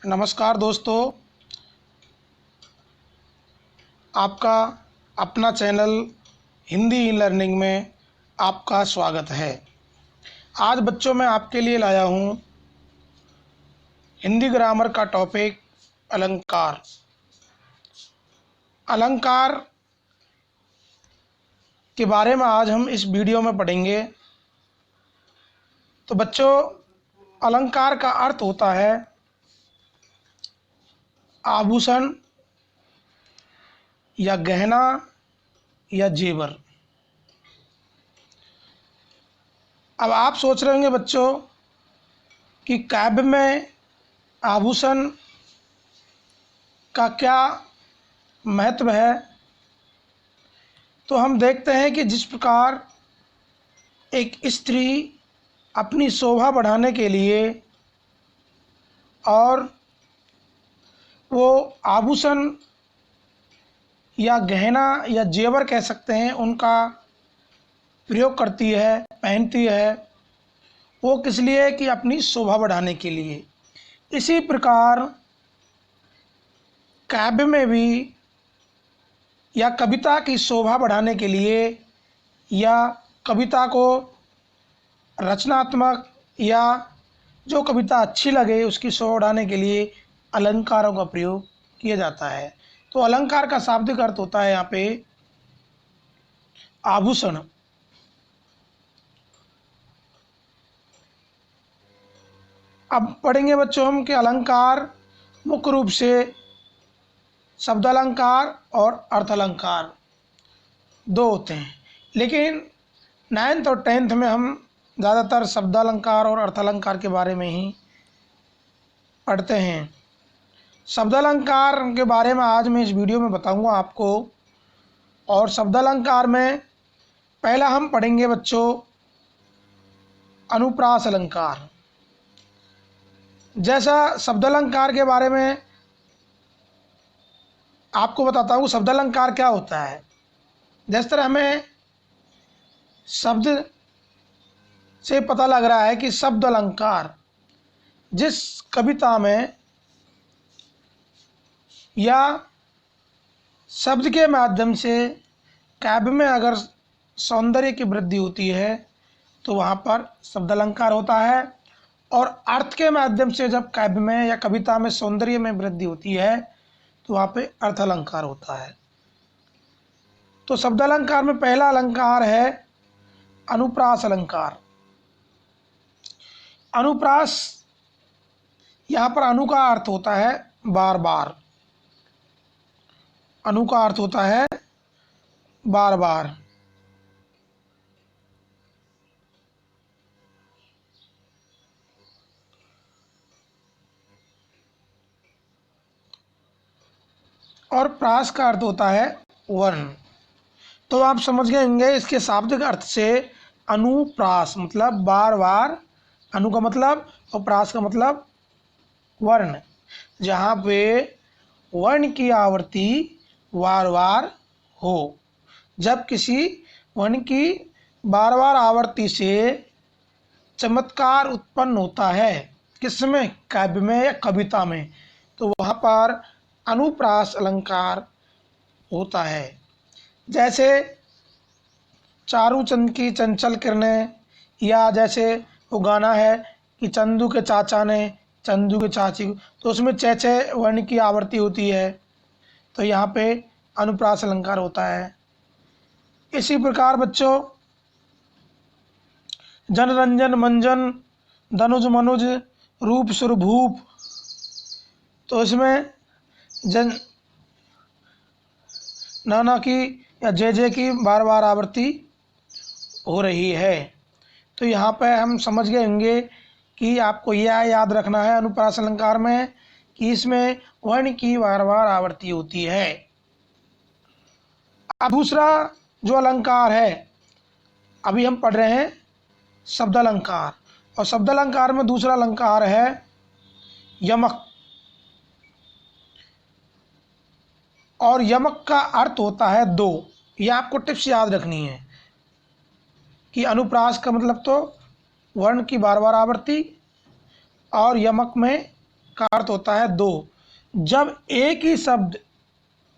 नमस्कार दोस्तों, आपका अपना चैनल हिंदी ई लर्निंग में आपका स्वागत है। आज बच्चों मैं आपके लिए लाया हूँ हिंदी ग्रामर का टॉपिक अलंकार। अलंकार के बारे में आज हम इस वीडियो में पढ़ेंगे। तो बच्चों, अलंकार का अर्थ होता है आभूषण या गहना या जेवर। अब आप सोच रहे होंगे बच्चों कि काव्य में आभूषण का क्या महत्व है। तो हम देखते हैं कि जिस प्रकार एक स्त्री अपनी शोभा बढ़ाने के लिए और वो आभूषण या गहना या जेवर कह सकते हैं उनका प्रयोग करती है, पहनती है, वो किस लिए कि अपनी शोभा बढ़ाने के लिए। इसी प्रकार काव्य में भी या कविता की शोभा बढ़ाने के लिए या कविता को रचनात्मक या जो कविता अच्छी लगे उसकी शोभा बढ़ाने के लिए अलंकारों का प्रयोग किया जाता है। तो अलंकार का शाब्दिक अर्थ होता है यहाँ पे आभूषण। अब पढ़ेंगे बच्चों हम कि अलंकार मुख्य रूप से शब्द अलंकार और अर्थ अलंकार दो होते हैं, लेकिन 9th और 10th में हम ज़्यादातर शब्द अलंकार और अर्थ अलंकार के बारे में ही पढ़ते हैं। शब्द अलंकार के बारे में आज मैं इस वीडियो में बताऊंगा आपको। और शब्द अलंकार में पहला हम पढ़ेंगे बच्चों अनुप्रास अलंकार। जैसा शब्द अलंकार के बारे में आपको बताता हूँ शब्द अलंकार क्या होता है। जिस तरह हमें शब्द से पता लग रहा है कि शब्द अलंकार जिस कविता में या शब्द के माध्यम से काव्य में अगर सौंदर्य की वृद्धि होती है तो वहाँ पर शब्द अलंकार होता है, और अर्थ के माध्यम से जब काव्य में या कविता में सौंदर्य में वृद्धि होती है तो वहाँ पे अर्थ अलंकार होता है। तो शब्द अलंकार में पहला अलंकार है अनुप्रास अलंकार। अनुप्रास, यहाँ पर अनु का अर्थ होता है बार बार। अनु का अर्थ होता है बार बार। और प्रास का अर्थ होता है वर्ण। तो आप समझ गए होंगे इसके शाब्दिक अर्थ से अनुप्रास मतलब बार बार, अनु का मतलब और प्रास का मतलब वर्ण, जहाँ पे वर्ण की आवृत्ति बार बार हो। जब किसी वर्ण की बार बार आवृत्ति से चमत्कार उत्पन्न होता है, किसमें, काव्य में या कविता में, तो वहाँ पर अनुप्रास अलंकार होता है। जैसे चारू चंद की चंचल किरणें, या जैसे वो गाना है कि चंदू के चाचा ने चंदू के चाची को, तो उसमें चैचे वर्ण की आवृत्ति होती है, तो यहाँ पे अनुप्रास अलंकार होता है। इसी प्रकार बच्चों जनरंजन मंजन धनुज मनुज रूप सुरभूप, तो इसमें जन नाना की या जे की बार बार आवृत्ति हो रही है। तो यहाँ पे हम समझ गए होंगे कि आपको यह याद रखना है अनुप्रास अलंकार में कि इसमें वर्ण की बार बार आवृत्ति होती है। अब दूसरा जो अलंकार है, अभी हम पढ़ रहे हैं शब्द अलंकार, और शब्द अलंकार में दूसरा अलंकार है यमक। और यमक का अर्थ होता है दो। ये आपको टिप्स याद रखनी है कि अनुप्रास का मतलब तो वर्ण की बार बार आवृत्ति, और यमक में का अर्थ होता है दो। जब एक ही शब्द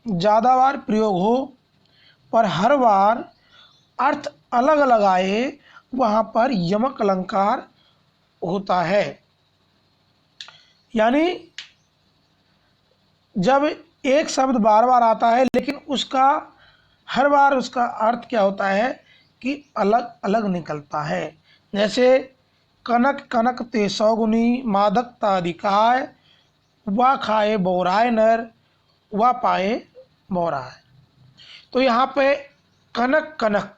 ज़्यादा बार प्रयोग हो पर हर बार अर्थ अलग अलग आए, वहाँ पर यमक अलंकार होता है। यानी जब एक शब्द बार बार आता है लेकिन उसका हर बार उसका अर्थ क्या होता है कि अलग अलग निकलता है। जैसे कनक कनक ते सौगुनी मादकता अधिकाय, वा खाए बोराय नर, वा पाए बोराय। तो यहाँ पे कनक कनक,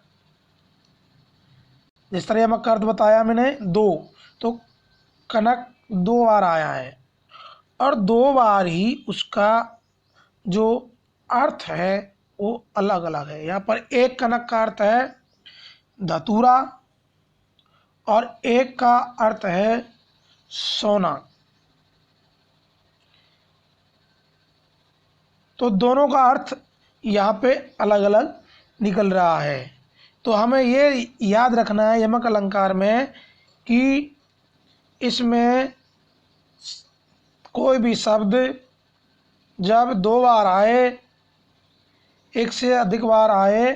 जिस तरह यमक का अर्थ बताया मैंने दो, तो कनक दो बार आया है और दो बार ही उसका जो अर्थ है वो अलग अलग है। यहाँ पर एक कनक का अर्थ है धतूरा और एक का अर्थ है सोना। तो दोनों का अर्थ यहाँ पे अलग अलग निकल रहा है। तो हमें ये याद रखना है यमक अलंकार में कि इसमें कोई भी शब्द जब दो बार आए, एक से अधिक बार आए,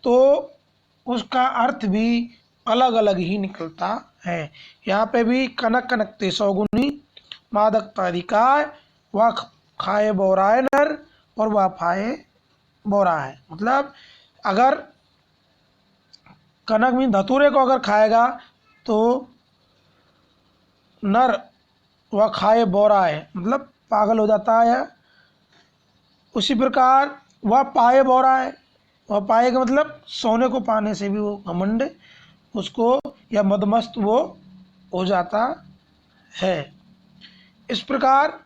तो उसका अर्थ भी अलग अलग ही निकलता है। यहाँ पे भी कनक कनक ते सौगुनी मादकता अधिकाय, वह खाए बोराय नर और वह पाए बोरा है। मतलब अगर कनक में धतूरे को अगर खाएगा तो नर वह खाए बोरा है, मतलब पागल हो जाता है। उसी प्रकार वह पाए बोरा है, वह पाए का मतलब सोने को पाने से भी वो घमंड उसको या मदमस्त वो हो जाता है। इस प्रकार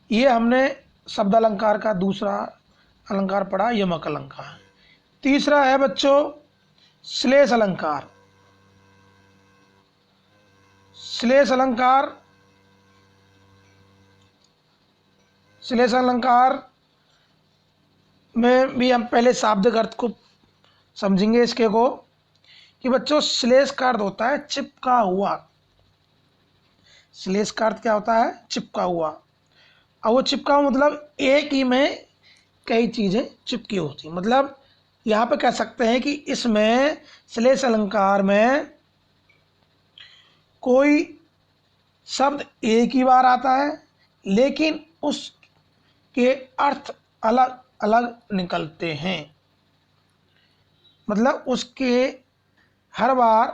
ये हमने शब्द अलंकार का दूसरा अलंकार पढ़ा, यमक अलंकार। तीसरा है बच्चों श्लेष अलंकार। श्लेष अलंकार, श्लेष अलंकार में भी हम पहले शाब्दिक अर्थ को समझेंगे इसके को कि बच्चों श्लेष का अर्थ होता है चिपका हुआ। श्लेष का अर्थ क्या होता है? चिपका हुआ। और वो चिपका हुआ मतलब एक ही में कई चीज़ें चिपकी होती। मतलब यहाँ पे कह सकते हैं कि इसमें श्लेष अलंकार में कोई शब्द एक ही बार आता है लेकिन उसके अर्थ अलग अलग निकलते हैं। मतलब उसके हर बार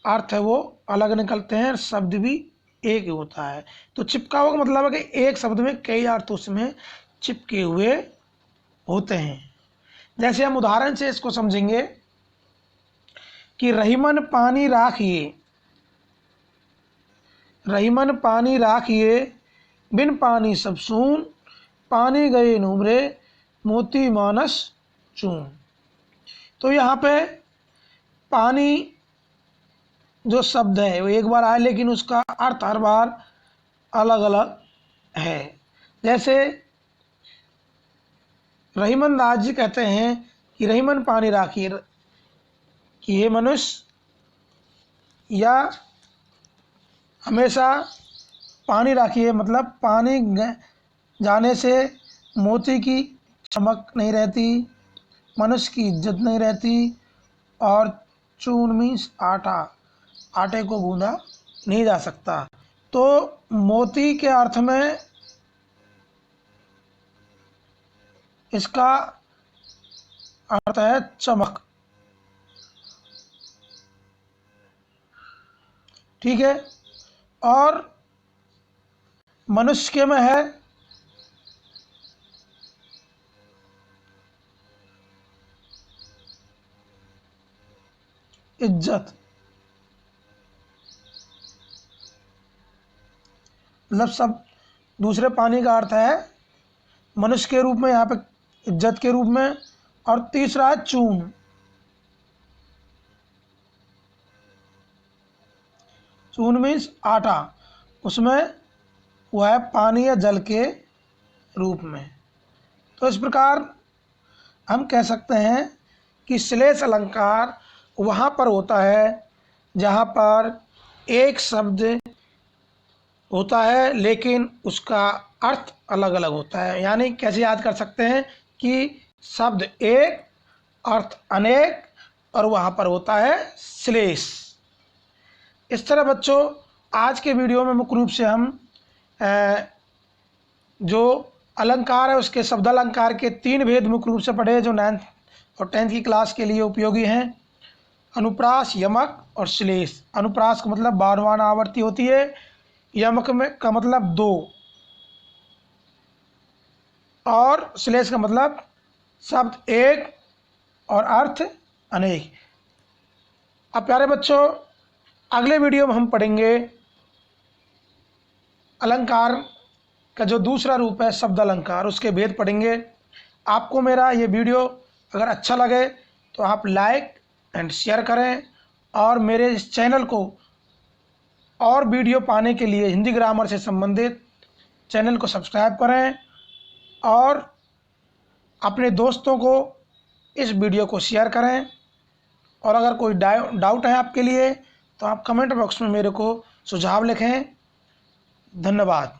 अर्थ है वो अलग निकलते हैं, शब्द भी एक ही होता है। तो चिपका हुआ का मतलब है कि एक शब्द में कई अर्थ उसमें चिपके हुए होते हैं। जैसे हम उदाहरण से इसको समझेंगे कि रहीमन पानी राखिए, रहीमन पानी राखिए, बिन पानी सब सून, पानी गए नुमरे, मोती मानस चून। तो यहाँ पे पानी जो शब्द है वो एक बार आया लेकिन उसका अर्थ हर बार अलग अलग है। जैसे रहीमन दास जी कहते हैं कि रहीमन पानी राखिए, कि ये मनुष्य या हमेशा पानी राखिए, मतलब पानी जाने से मोती की चमक नहीं रहती, मनुष्य की इज्जत नहीं रहती, और चून मीन्स आटा, आटे को गूंदा नहीं जा सकता। तो मोती के अर्थ में इसका अर्थ है चमक। ठीक है। और मनुष्य के में है इज्जत। मतलब सब दूसरे पानी का अर्थ है मनुष्य के रूप में, यहाँ पे इज्जत के रूप में। और तीसरा है चून। चून मीन्स आटा, उसमें वह है पानी या जल के रूप में। तो इस प्रकार हम कह सकते हैं कि श्लेष अलंकार वहाँ पर होता है जहाँ पर एक शब्द होता है, लेकिन उसका अर्थ अलग अलग होता है। यानी कैसे याद कर सकते हैं कि शब्द एक, अर्थ अनेक, और वहाँ पर होता है श्लेष। इस तरह बच्चों आज के वीडियो में मुख्य रूप से हम जो अलंकार है उसके शब्द अलंकार के 3 भेद मुख्य रूप से पढ़े, जो 9th और 10th की क्लास के लिए उपयोगी हैं। अनुप्रास, यमक और श्लेष। अनुप्रास का मतलब 12वां आवर्ती होती है, यमक में का मतलब 2, और श्लेष का मतलब शब्द एक और अर्थ अनेक। अब प्यारे बच्चों अगले वीडियो में हम पढ़ेंगे अलंकार का जो दूसरा रूप है शब्द अलंकार, उसके भेद पढ़ेंगे। आपको मेरा ये वीडियो अगर अच्छा लगे तो आप लाइक एंड शेयर करें, और मेरे इस चैनल को और वीडियो पाने के लिए हिंदी ग्रामर से संबंधित चैनल को सब्सक्राइब करें, और अपने दोस्तों को इस वीडियो को शेयर करें। और अगर कोई डाउट है आपके लिए तो आप कमेंट बॉक्स में मेरे को सुझाव लिखें। धन्यवाद।